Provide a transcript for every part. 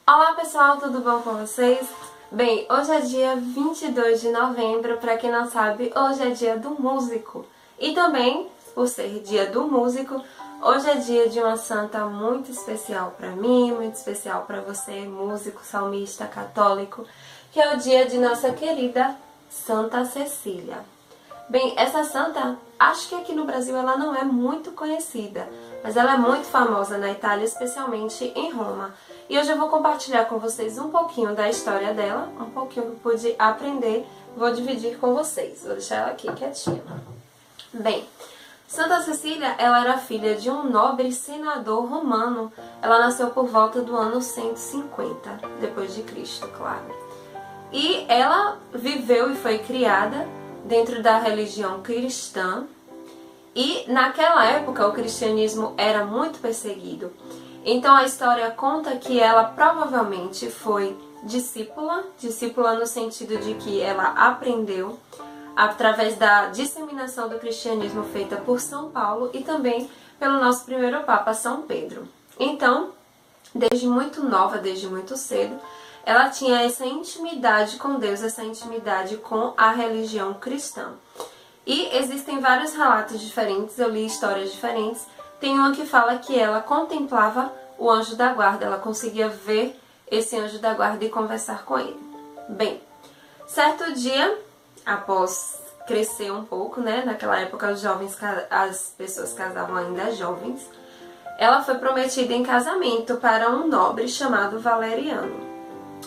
Olá pessoal, tudo bom com vocês? Bem, hoje é dia 22 de novembro, para quem não sabe, hoje é dia do músico. E também, por ser dia do músico, hoje é dia de uma santa muito especial para mim, muito especial para você, músico, salmista, católico, que é o dia de nossa querida Santa Cecília. Bem, essa santa, acho que aqui no Brasil ela não é muito conhecida, mas ela é muito famosa na Itália, especialmente em Roma. E hoje eu vou compartilhar com vocês um pouquinho da história dela, um pouquinho que eu pude aprender, vou dividir com vocês. Vou deixar ela aqui quietinha. Bem, Santa Cecília, ela era filha de um nobre senador romano. Ela nasceu por volta do ano 150 depois de Cristo, claro. E ela viveu e foi criada dentro da religião cristã, e naquela época o cristianismo era muito perseguido. Então a história conta que ela provavelmente foi discípula no sentido de que ela aprendeu através da disseminação do cristianismo feita por São Paulo e também pelo nosso primeiro Papa, São Pedro. Então, desde muito nova, desde muito cedo, ela tinha essa intimidade com Deus, essa intimidade com a religião cristã. E existem vários relatos diferentes, eu li histórias diferentes. Tem uma que fala que ela contemplava o anjo da guarda, ela conseguia ver esse anjo da guarda e conversar com ele. Bem, certo dia, após crescer um pouco, né, naquela época as pessoas casavam ainda jovens, ela foi prometida em casamento para um nobre chamado Valeriano.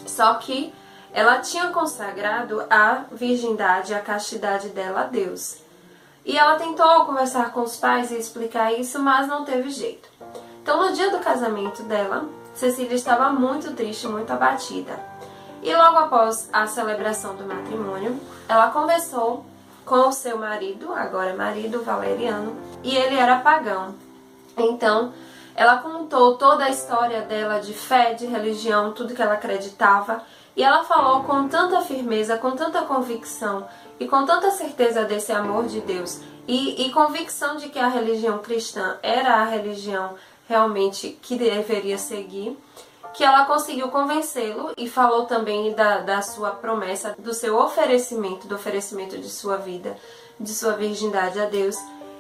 Só que ela tinha consagrado a virgindade, a castidade dela a Deus. E ela tentou conversar com os pais e explicar isso, mas não teve jeito. Então, no dia do casamento dela, Cecília estava muito triste, muito abatida. E logo após a celebração do matrimônio, ela conversou com o seu marido, agora marido, Valeriano, e ele era pagão. Então, ela contou toda a história dela de fé, de religião, tudo que ela acreditava, e ela falou com tanta firmeza, com tanta convicção e com tanta certeza desse amor de Deus e convicção de que a religião cristã era a religião realmente que deveria seguir, que ela conseguiu convencê-lo e falou também da sua promessa, do seu oferecimento, do oferecimento de sua vida, de sua virgindade a Deus.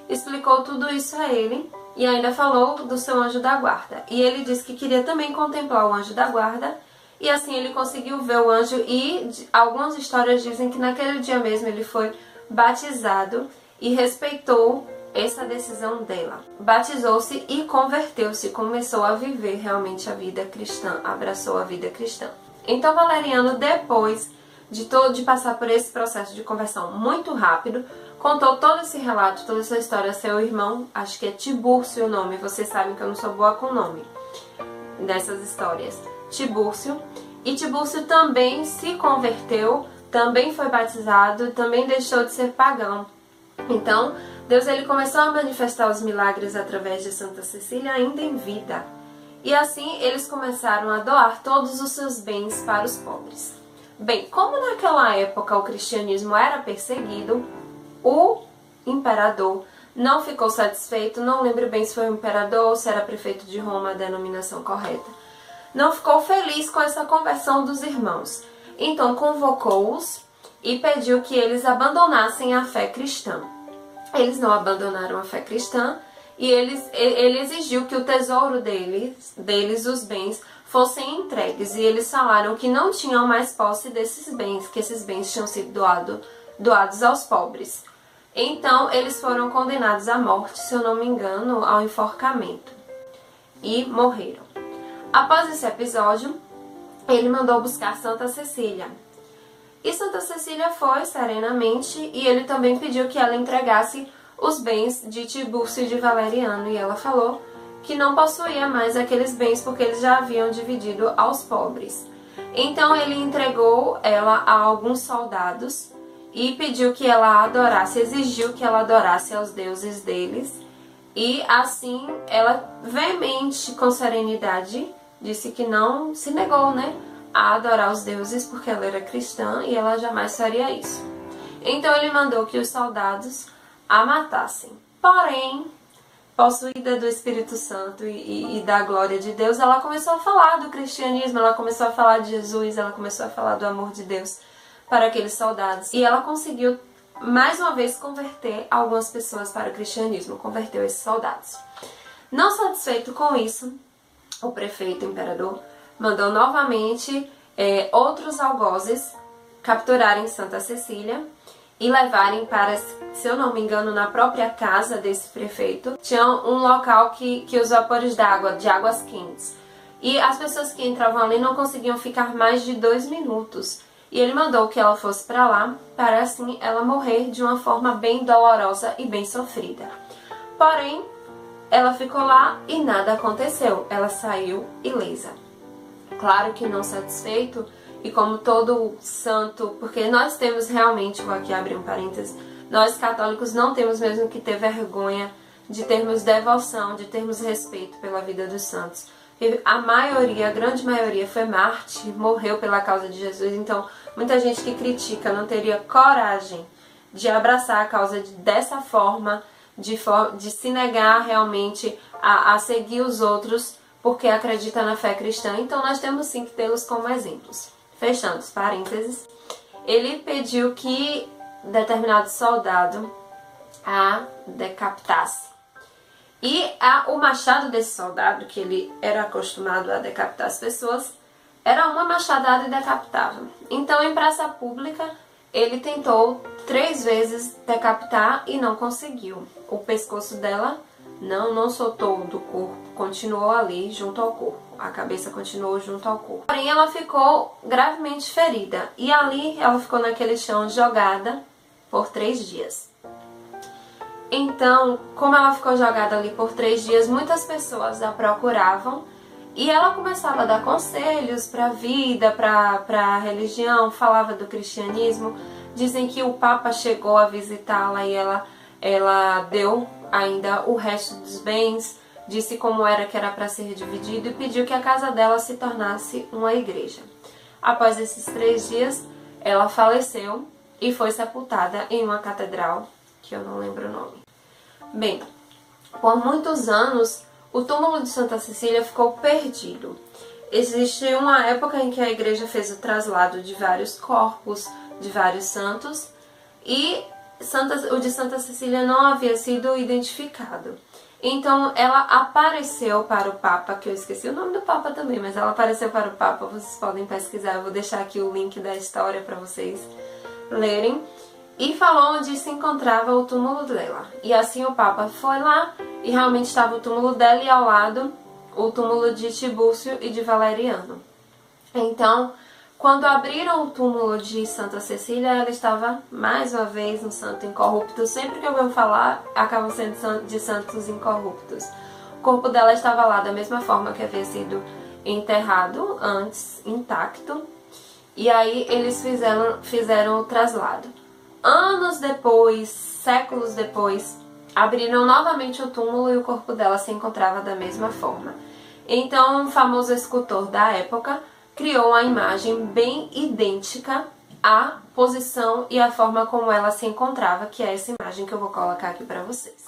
Explicou tudo isso a ele e ainda falou do seu anjo da guarda. E ele disse que queria também contemplar o anjo da guarda, e assim ele conseguiu ver o anjo, e algumas histórias dizem que naquele dia mesmo ele foi batizado e respeitou essa decisão dela. Batizou-se e converteu-se, começou a viver realmente a vida cristã, abraçou a vida cristã. Então Valeriano, depois de passar por esse processo de conversão muito rápido, contou todo esse relato, toda essa história a seu irmão, acho que é Tibúrcio o nome, vocês sabem que eu não sou boa com o nome dessas histórias. Tibúrcio. E Tibúrcio também se converteu, também foi batizado, também deixou de ser pagão. Então, Deus ele começou a manifestar os milagres através de Santa Cecília ainda em vida. E assim eles começaram a doar todos os seus bens para os pobres. Bem, como naquela época o cristianismo era perseguido, o imperador não ficou satisfeito, não lembro bem se foi o imperador ou se era prefeito de Roma, a denominação correta. Não ficou feliz com essa conversão dos irmãos. Então convocou-os e pediu que eles abandonassem a fé cristã. Eles não abandonaram a fé cristã e ele exigiu que o tesouro deles, os bens, fossem entregues. E eles falaram que não tinham mais posse desses bens, que esses bens tinham sido doados aos pobres. Então eles foram condenados à morte, se eu não me engano, ao enforcamento. E morreram. Após esse episódio, ele mandou buscar Santa Cecília. E Santa Cecília foi serenamente, e ele também pediu que ela entregasse os bens de Tibúrcio e de Valeriano. E ela falou que não possuía mais aqueles bens porque eles já haviam dividido aos pobres. Então ele entregou ela a alguns soldados e pediu que ela adorasse, exigiu que ela adorasse aos deuses deles. E assim ela, veemente, com serenidade, disse que não se negou, a adorar os deuses porque ela era cristã e ela jamais faria isso. Então ele mandou que os soldados a matassem. Porém, possuída do Espírito Santo e da glória de Deus, ela começou a falar do cristianismo, ela começou a falar de Jesus, ela começou a falar do amor de Deus para aqueles soldados. E ela conseguiu, mais uma vez, converter algumas pessoas para o cristianismo, converteu esses soldados. Não satisfeito com isso, o prefeito, o imperador, mandou novamente outros algozes capturarem Santa Cecília e levarem para, se eu não me engano, na própria casa desse prefeito, tinha um local que os vapores d'água, de águas quentes. E as pessoas que entravam ali não conseguiam ficar mais de 2 minutos. E ele mandou que ela fosse para lá, para assim ela morrer de uma forma bem dolorosa e bem sofrida. Porém, ela ficou lá e nada aconteceu. Ela saiu ilesa. Claro que não satisfeito, e como todo santo, porque nós temos realmente, vou aqui abrir um parênteses, nós católicos não temos mesmo que ter vergonha de termos devoção, de termos respeito pela vida dos santos. A maioria, a grande maioria foi mártir, morreu pela causa de Jesus, então muita gente que critica não teria coragem de abraçar a causa dessa forma, de se negar realmente a seguir os outros porque acredita na fé cristã. Então nós temos sim que tê-los como exemplos. Fechando os parênteses, ele pediu que determinado soldado a decapitasse. E o machado desse soldado, que ele era acostumado a decapitar as pessoas, era uma machadada e decapitava. Então, em praça pública, ele tentou 3 vezes decapitar e não conseguiu. O pescoço dela não soltou do corpo, continuou ali junto ao corpo. A cabeça continuou junto ao corpo. Porém, ela ficou gravemente ferida. E ali ela ficou naquele chão jogada por 3 dias. Então, como ela ficou jogada ali por 3 dias, muitas pessoas a procuravam. E ela começava a dar conselhos para a vida, para a religião, falava do cristianismo. Dizem que o Papa chegou a visitá-la e ela deu ainda o resto dos bens, disse como era que era para ser dividido e pediu que a casa dela se tornasse uma igreja. Após esses 3 dias, ela faleceu e foi sepultada em uma catedral, que eu não lembro o nome. Bem, por muitos anos, o túmulo de Santa Cecília ficou perdido. Existe uma época em que a igreja fez o traslado de vários corpos, de vários santos, e o de Santa Cecília não havia sido identificado. Então ela apareceu para o Papa, que eu esqueci o nome do Papa também, mas ela apareceu para o Papa, vocês podem pesquisar, eu vou deixar aqui o link da história para vocês lerem, e falou onde se encontrava o túmulo dela. E assim o Papa foi lá e realmente estava o túmulo dela e ao lado o túmulo de Tibúrcio e de Valeriano. Então, quando abriram o túmulo de Santa Cecília, ela estava mais uma vez um santo incorrupto. Sempre que eu venho falar, acabam sendo de santos incorruptos. O corpo dela estava lá da mesma forma que havia sido enterrado antes, intacto. E aí eles fizeram o traslado. Anos depois, séculos depois, abriram novamente o túmulo e o corpo dela se encontrava da mesma forma. Então, um famoso escultor da época criou uma imagem bem idêntica à posição e à forma como ela se encontrava, que é essa imagem que eu vou colocar aqui para vocês.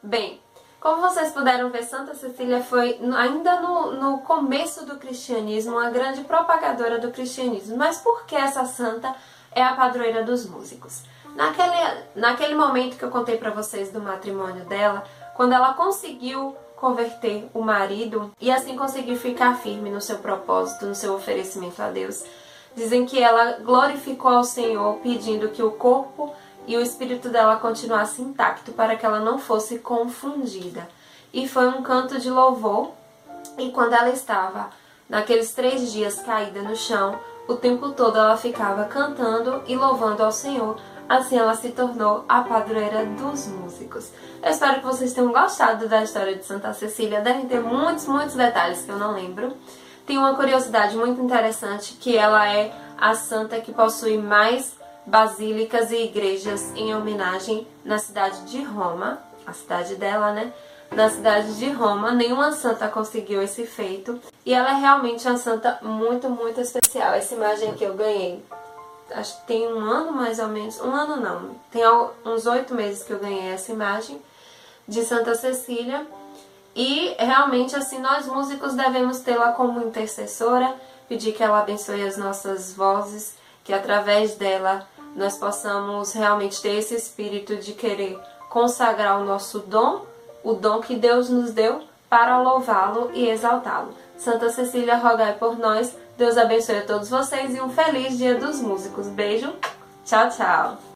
Bem, como vocês puderam ver, Santa Cecília foi, ainda no começo do cristianismo, uma grande propagadora do cristianismo. Mas por que essa santa é a padroeira dos músicos? Naquele momento que eu contei para vocês do matrimônio dela, quando ela conseguiu converter o marido e assim conseguir ficar firme no seu propósito, no seu oferecimento a Deus, dizem que ela glorificou ao Senhor pedindo que o corpo e o espírito dela continuasse intacto para que ela não fosse confundida. E foi um canto de louvor, e quando ela estava naqueles 3 dias caída no chão, o tempo todo ela ficava cantando e louvando ao Senhor. Assim ela se tornou a padroeira dos músicos. Eu espero que vocês tenham gostado da história de Santa Cecília. Devem ter muitos detalhes que eu não lembro. Tem uma curiosidade muito interessante, que ela é a santa que possui mais basílicas e igrejas em homenagem na cidade de Roma. A cidade dela, né? Na cidade de Roma, nenhuma santa conseguiu esse feito. E ela é realmente uma santa muito especial. Essa imagem que eu ganhei acho que tem um ano mais ou menos, um ano não, tem uns 8 meses que eu ganhei essa imagem de Santa Cecília. E realmente assim nós músicos devemos tê-la como intercessora, pedir que ela abençoe as nossas vozes, que através dela nós possamos realmente ter esse espírito de querer consagrar o nosso dom, o dom que Deus nos deu, para louvá-lo e exaltá-lo. Santa Cecília, rogai por nós. Deus abençoe a todos vocês e um feliz Dia dos Músicos. Beijo, tchau, tchau!